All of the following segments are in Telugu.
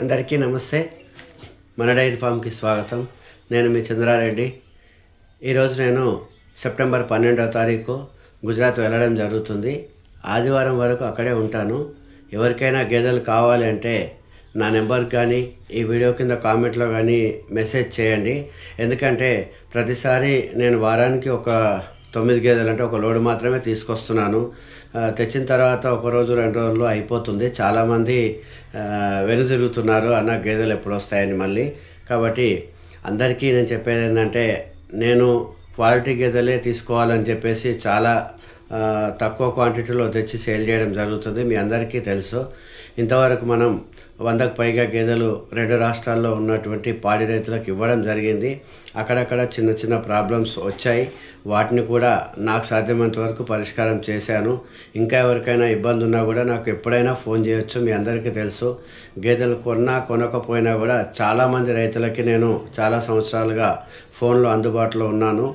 అందరికీ నమస్తే. మన డైరీ ఫామ్కి స్వాగతం. నేను మీ చంద్రారెడ్డి. ఈరోజు నేను సెప్టెంబర్ 12వ తారీఖు గుజరాత్ వెళ్ళడం జరుగుతుంది. ఆదివారం వరకు అక్కడే ఉంటాను. ఎవరికైనా గేదెలు కావాలి అంటే నా నెంబర్కి కానీ ఈ వీడియో కింద కామెంట్లో కానీ మెసేజ్ చేయండి. ఎందుకంటే ప్రతిసారి నేను వారానికి ఒక 9 గేదెలు అంటే ఒక లోడు మాత్రమే తీసుకొస్తున్నాను. తెచ్చిన తర్వాత ఒక రోజు 2 రోజులు అయిపోతుంది. చాలామంది వెనుదిరుగుతున్నారు అన్న గేదెలు ఎప్పుడు వస్తాయని మళ్ళీ. కాబట్టి అందరికీ నేను చెప్పేది ఏంటంటే, నేను క్వాలిటీ గేదెలే తీసుకోవాలని చెప్పేసి చాలా తక్కువ క్వాంటిటీలో తెచ్చి సేల్ చేయడం జరుగుతుంది. మీ అందరికీ తెలుసు. ఇంతవరకు మనం 100కు పైగా గేదెలు 2 రాష్ట్రాల్లో ఉన్నటువంటి పాడి రైతులకు ఇవ్వడం జరిగింది. అక్కడక్కడ చిన్న చిన్న ప్రాబ్లమ్స్ వచ్చాయి. వాటిని కూడా నాకు సాధ్యమైనంత వరకు పరిష్కారం చేశాను. ఇంకా ఎవరికైనా ఇబ్బంది ఉన్నా కూడా నాకు ఎప్పుడైనా ఫోన్ చేయొచ్చు. మీ అందరికీ తెలుసు. గేదెలు కొనకపోయినా కూడా చాలామంది రైతులకి నేను చాలా సంవత్సరాలుగా ఫోన్లో అందుబాటులో ఉన్నాను.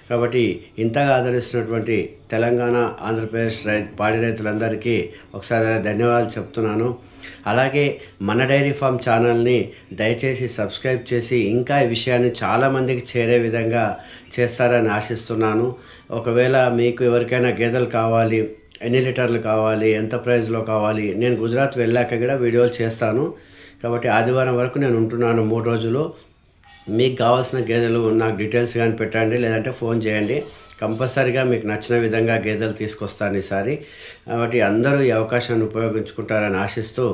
కాబట్టి ఇంతగా ఆదరిస్తున్నటువంటి తెలంగాణ, ఆంధ్రప్రదేశ్ పాడి రైతులందరికీ ఒకసారి ధన్యవాదాలు చెప్తున్నాను. అలాగే మన డైరీ ఫామ్ ఛానల్ని దయచేసి సబ్స్క్రైబ్ చేసి ఇంకా ఈ విషయాన్ని చాలామందికి చేరే విధంగా చేస్తారని ఆశిస్తున్నాను. ఒకవేళ మీకు ఎవరికైనా గేదెలు కావాలి, ఎన్ని లీటర్లు కావాలి, ఎంత ప్రైస్లో కావాలి, నేను గుజరాత్ వెళ్ళాక కూడా వీడియోలు చేస్తాను. కాబట్టి ఆదివారం వరకు నేను ఉంటున్నాను 3 రోజులు. మీకు కావాల్సిన గేదెలు నాకు డీటెయిల్స్ కానీ పెట్టండి, లేదంటే ఫోన్ చేయండి. కంపల్సరీగా మీకు నచ్చిన విధంగా గేదెలు తీసుకొస్తాను ఈసారి. కాబట్టి అందరూ ఈ అవకాశాన్ని ఉపయోగించుకుంటారని ఆశిస్తూ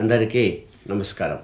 అందరికీ నమస్కారం.